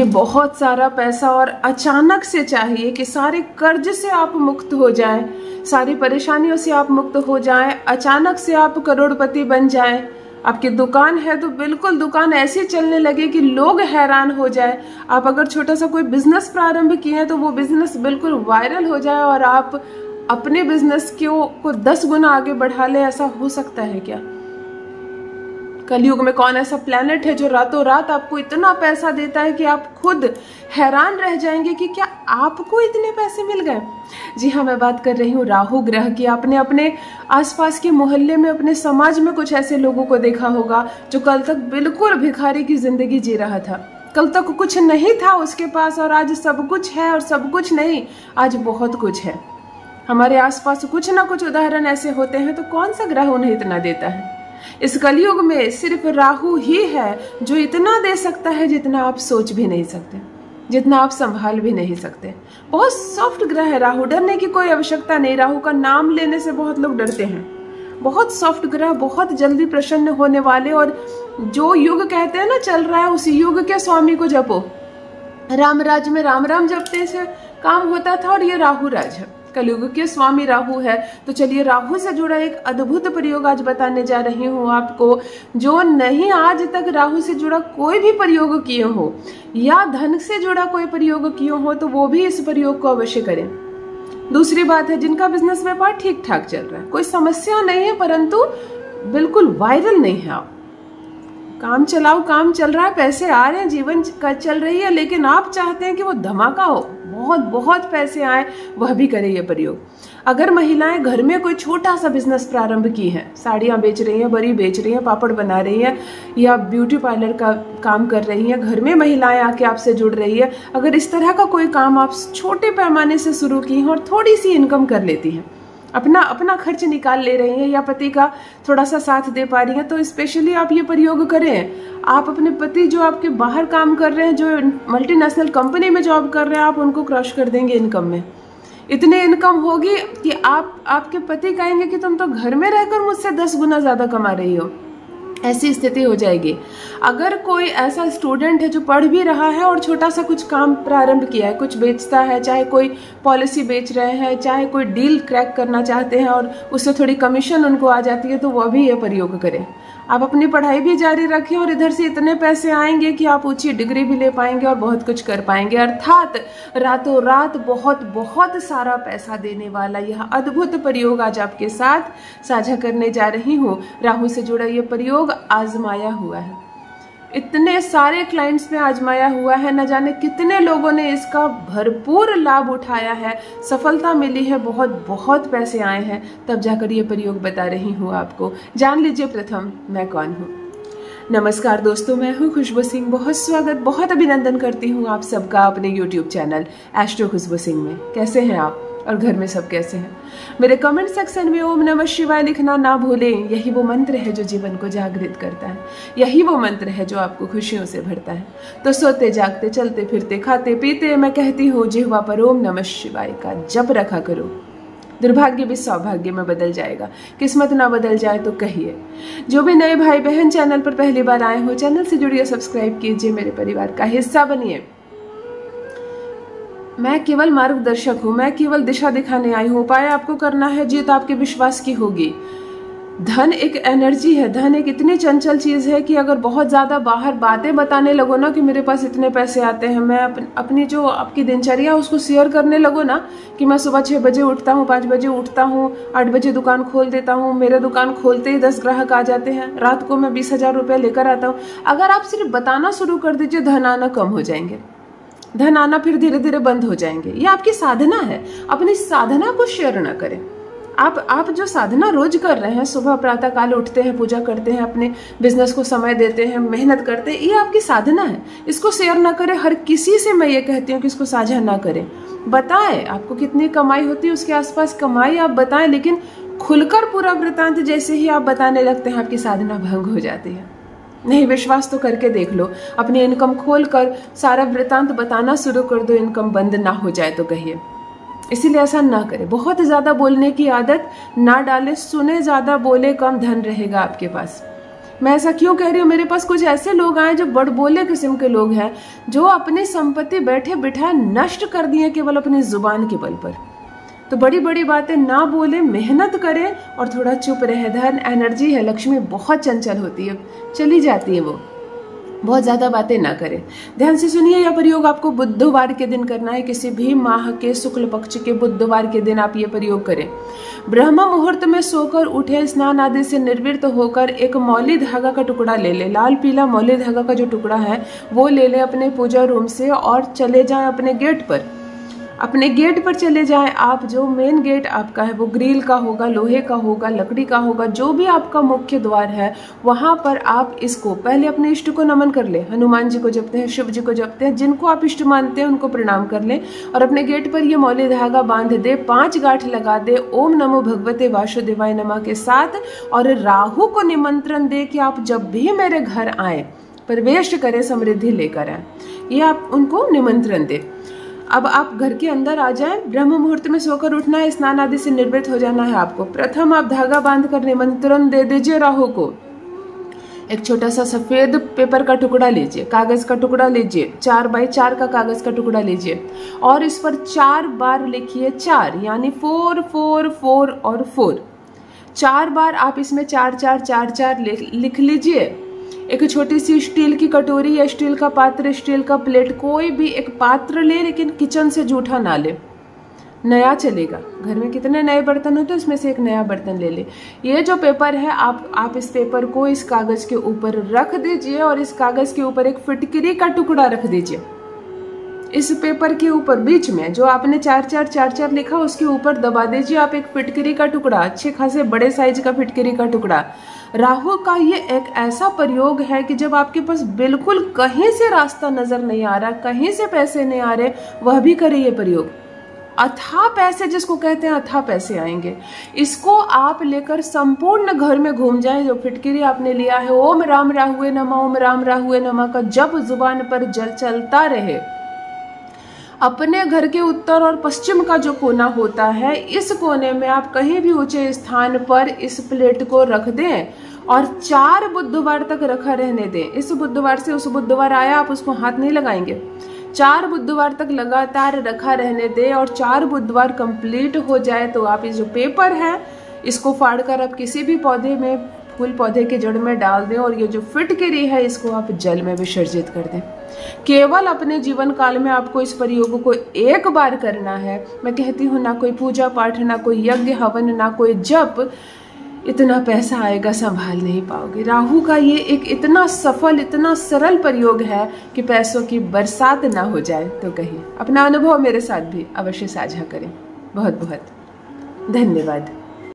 मुझे बहुत सारा पैसा और अचानक से चाहिए कि सारे कर्ज से आप मुक्त हो जाएं, सारी परेशानियों से आप मुक्त हो जाएं, अचानक से आप करोड़पति बन जाएं। आपकी दुकान है तो बिल्कुल दुकान ऐसे चलने लगे कि लोग हैरान हो जाए। आप अगर छोटा सा कोई बिजनेस प्रारंभ किए हैं तो वो बिजनेस बिल्कुल वायरल हो जाए और आप अपने बिजनेस को 10 गुना आगे बढ़ा ले। ऐसा हो सकता है क्या? कलयुग में कौन ऐसा प्लेनेट है जो रातों रात आपको इतना पैसा देता है कि आप खुद हैरान रह जाएंगे कि क्या आपको इतने पैसे मिल गए? जी हाँ, मैं बात कर रही हूँ राहु ग्रह की। आपने अपने आसपास के मोहल्ले में, अपने समाज में कुछ ऐसे लोगों को देखा होगा जो कल तक बिल्कुल भिखारी की जिंदगी जी रहा था। कल तक कुछ नहीं था उसके पास और आज सब कुछ है, और सब कुछ नहीं, आज बहुत कुछ है। हमारे आसपास कुछ ना कुछ उदाहरण ऐसे होते हैं। तो कौन सा ग्रह उन्हें इतना देता है? इस कलयुग में सिर्फ राहु ही है जो इतना दे सकता है जितना आप सोच भी नहीं सकते, जितना आप संभाल भी नहीं सकते। बहुत सॉफ्ट ग्रह है राहु, डरने की कोई आवश्यकता नहीं। राहु का नाम लेने से बहुत लोग डरते हैं। बहुत सॉफ्ट ग्रह, बहुत जल्दी प्रसन्न होने वाले, और जो युग कहते हैं ना चल रहा है, उस युग के स्वामी को जपो। राम राज में राम राम जपते से काम होता था, और ये राहु राज है, कलयुग के स्वामी राहु है। तो चलिए राहु से जुड़ा एक अद्भुत प्रयोग आज बताने जा रही हूँ आपको। जो नहीं आज तक राहु से जुड़ा कोई भी प्रयोग किए हो, या धन से जुड़ा कोई प्रयोग किए हो, तो वो भी इस प्रयोग को अवश्य करें। दूसरी बात है, जिनका बिजनेस व्यापार ठीक ठाक चल रहा है, कोई समस्या नहीं है, परंतु बिल्कुल वायरल नहीं है आप, काम चलाओ, काम चल रहा है, पैसे आ रहे हैं, जीवन का चल रही है, लेकिन आप चाहते हैं कि वो धमाका हो, बहुत बहुत पैसे आए, वह भी करें ये प्रयोग। अगर महिलाएं घर में कोई छोटा सा बिजनेस प्रारंभ की है, साड़ियां बेच रही हैं, बड़ी बेच रही हैं, पापड़ बना रही हैं, या ब्यूटी पार्लर का काम कर रही हैं, घर में महिलाएं आके आपसे जुड़ रही है, अगर इस तरह का कोई काम आप छोटे पैमाने से शुरू की हैं और थोड़ी सी इनकम कर लेती हैं, अपना खर्च निकाल ले रही हैं, या पति का थोड़ा सा साथ दे पा रही हैं, तो स्पेशली आप ये प्रयोग करें। आप अपने पति जो आपके बाहर काम कर रहे हैं, जो मल्टीनेशनल कंपनी में जॉब कर रहे हैं, आप उनको क्रश कर देंगे इनकम में। इतनी इनकम होगी कि आपके पति कहेंगे कि तुम तो घर में रहकर मुझसे 10 गुना ज्यादा कमा रही हो। ऐसी स्थिति हो जाएगी। अगर कोई ऐसा स्टूडेंट है जो पढ़ भी रहा है और छोटा सा कुछ काम प्रारंभ किया है, कुछ बेचता है, चाहे कोई पॉलिसी बेच रहे हैं, चाहे कोई डील क्रैक करना चाहते हैं और उससे थोड़ी कमीशन उनको आ जाती है, तो वह भी ये प्रयोग करें। आप अपनी पढ़ाई भी जारी रखें और इधर से इतने पैसे आएंगे कि आप ऊंची डिग्री भी ले पाएंगे और बहुत कुछ कर पाएंगे। अर्थात रातों रात बहुत बहुत सारा पैसा देने वाला यह अद्भुत प्रयोग आज आपके साथ साझा करने जा रही हूँ। राहु से जुड़ा यह प्रयोग आजमाया हुआ है, इतने सारे क्लाइंट्स में आजमाया हुआ है, न जाने कितने लोगों ने इसका भरपूर लाभ उठाया है, सफलता मिली है, बहुत बहुत पैसे आए हैं। तब जाकर ये प्रयोग बता रही हूँ आपको। जान लीजिए प्रथम मैं कौन हूँ। नमस्कार दोस्तों, मैं हूँ खुशबू सिंह। बहुत स्वागत, बहुत अभिनंदन करती हूँ आप सबका अपने YouTube चैनल एस्ट्रो खुशबू सिंह में। कैसे हैं आप और घर में सब कैसे हैं? मेरे कमेंट सेक्शन में ओम नमः शिवाय लिखना ना भूलें। यही वो मंत्र है जो जीवन को जागृत करता है, यही वो मंत्र है जो आपको खुशियों से भरता है। तो सोते जागते, चलते फिरते, खाते पीते मैं कहती हूँ जिह्वा पर ओम नमः शिवाय का जप रखा करो। दुर्भाग्य भी सौभाग्य में बदल जाएगा। किस्मत ना बदल जाए तो कहिए। जो भी नए भाई बहन चैनल पर पहली बार आए हो, चैनल से जुड़िए, सब्सक्राइब कीजिए, मेरे परिवार का हिस्सा बनिए। मैं केवल मार्गदर्शक हूँ, मैं केवल दिशा दिखाने आई हूँ। उपाय आपको करना है, जीत आपके विश्वास की होगी। धन एक एनर्जी है, धन एक इतनी चंचल चीज है कि अगर बहुत ज्यादा बाहर बातें बताने लगो ना कि मेरे पास इतने पैसे आते हैं, मैं अपनी जो आपकी दिनचर्या उसको शेयर करने लगो ना कि मैं सुबह 6 बजे उठता हूँ, 5 बजे उठता हूँ, 8 बजे दुकान खोल देता हूँ, मेरे दुकान खोलते ही 10 ग्राहक आ जाते हैं, रात को मैं 20,000 रुपये लेकर आता हूँ। अगर आप सिर्फ बताना शुरू कर दीजिए, धन आना कम हो जाएंगे, धन आना फिर धीरे धीरे बंद हो जाएंगे। ये आपकी साधना है, अपनी साधना को शेयर ना करें। आप जो साधना रोज कर रहे हैं, सुबह प्रातः काल उठते हैं, पूजा करते हैं, अपने बिजनेस को समय देते हैं, मेहनत करते हैं, ये आपकी साधना है। इसको शेयर ना करें। हर किसी से मैं ये कहती हूँ कि इसको साझा ना करें। बताएं आपको कितनी कमाई होती है, उसके आसपास कमाई आप बताएं, लेकिन खुलकर पूरा वृतांत जैसे ही आप बताने लगते हैं, आपकी साधना भंग हो जाती है। नहीं विश्वास तो करके देख लो, अपनी इनकम खोलकर सारा वृतांत बताना शुरू कर दो, इनकम बंद ना हो जाए तो कहिए। इसीलिए ऐसा ना करें। बहुत ज्यादा बोलने की आदत ना डालें। सुने ज्यादा, बोले कम, धन रहेगा आपके पास। मैं ऐसा क्यों कह रही हूँ, मेरे पास कुछ ऐसे लोग आए जो बड़बोले किस्म के लोग हैं, जो अपनी संपत्ति बैठे बिठाए नष्ट कर दिए केवल अपनी जुबान के बल पर। तो बड़ी बड़ी बातें ना बोले, मेहनत करें और थोड़ा चुप रहे। धन एनर्जी है, लक्ष्मी बहुत चंचल होती है, चली जाती है वो, बहुत ज़्यादा बातें ना करें। ध्यान से सुनिए, यह प्रयोग आपको बुधवार के दिन करना है। किसी भी माह के शुक्ल पक्ष के बुधवार के दिन आप ये प्रयोग करें। ब्रह्म मुहूर्त में सोकर उठे, स्नान आदि से निर्वृत्त होकर एक मौली धागा का टुकड़ा ले ले। लाल पीला मौली धागा का जो टुकड़ा है वो ले ले अपने पूजा रूम से और चले जाएं अपने गेट पर। अपने गेट पर चले जाएं आप। जो मेन गेट आपका है वो ग्रिल का होगा, लोहे का होगा, लकड़ी का होगा, जो भी आपका मुख्य द्वार है वहां पर आप इसको पहले अपने इष्ट को नमन कर ले। हनुमान जी को जपते हैं, शिव जी को जपते हैं, जिनको आप इष्ट मानते हैं उनको प्रणाम कर ले और अपने गेट पर ये मौली धागा बांध दे, 5 गांठ लगा दे ओम नमो भगवते वासुदेवाय नमः के साथ, और राहु को निमंत्रण दे कि आप जब भी मेरे घर आए प्रवेश करें, समृद्धि लेकर आए। ये आप उनको निमंत्रण दे। अब आप घर के अंदर आ जाएं, ब्रह्म मुहूर्त में सोकर उठना है, स्नान आदि से निर्वृत्त हो जाना है आपको। प्रथम आप धागा बांधकर निमंत्रण दे दीजिए राहु को। एक छोटा सा सफेद पेपर का टुकड़ा लीजिए, कागज का टुकड़ा लीजिए, 4 बाई 4 का कागज का टुकड़ा लीजिए और इस पर 4 बार लिखिए 4, यानी 4 4 4 और 4। 4 बार आप इसमें 4 4 4 4 लिख लीजिए। एक छोटी सी स्टील की कटोरी या स्टील का पात्र, स्टील का प्लेट, कोई भी एक पात्र ले, लेकिन किचन से जूठा ना ले, नया चलेगा। घर में कितने नए बर्तन होते हैं उसमें से एक नया बर्तन ले ले। ये जो पेपर है आप इस पेपर को इस कागज के ऊपर रख दीजिए और इस कागज के ऊपर एक फिटकरी का टुकड़ा रख दीजिए। इस पेपर के ऊपर बीच में जो आपने 4 4 4 4 लिखा उसके ऊपर दबा दीजिए आप एक फिटकरी का टुकड़ा, अच्छे खासे बड़े साइज का फिटकरी का टुकड़ा। राहु का ये एक ऐसा प्रयोग है कि जब आपके पास बिल्कुल कहीं से रास्ता नजर नहीं आ रहा, कहीं से पैसे नहीं आ रहे, वह भी करे ये प्रयोग। अथाह पैसे जिसको कहते हैं, अथाह पैसे आएंगे। इसको आप लेकर संपूर्ण घर में घूम जाएं। जो फिटकरी आपने लिया है, ओम राम राहुए नमः, ओम राम राहुए नमः का जब जुबान पर जल चलता रहे। अपने घर के उत्तर और पश्चिम का जो कोना होता है, इस कोने में आप कहीं भी ऊंचे स्थान पर इस प्लेट को रख दें और 4 बुधवार तक रखा रहने दें। इस बुधवार से उस बुधवार आया, आप उसको हाथ नहीं लगाएंगे। 4 बुधवार तक लगातार रखा रहने दें और 4 बुधवार कंप्लीट हो जाए तो आप ये जो पेपर है इसको फाड़कर आप किसी भी पौधे में, फूल पौधे के जड़ में डाल दें और ये जो फिटकरी है इसको आप जल में विसर्जित कर दें। केवल अपने जीवन काल में आपको इस प्रयोग को एक बार करना है। मैं कहती हूँ, ना कोई पूजा पाठ, ना कोई यज्ञ हवन, ना कोई जप, इतना पैसा आएगा संभाल नहीं पाओगे। राहु का ये एक इतना सफल, इतना सरल प्रयोग है कि पैसों की बरसात ना हो जाए तो कहीं। अपना अनुभव मेरे साथ भी अवश्य साझा करें। बहुत बहुत धन्यवाद।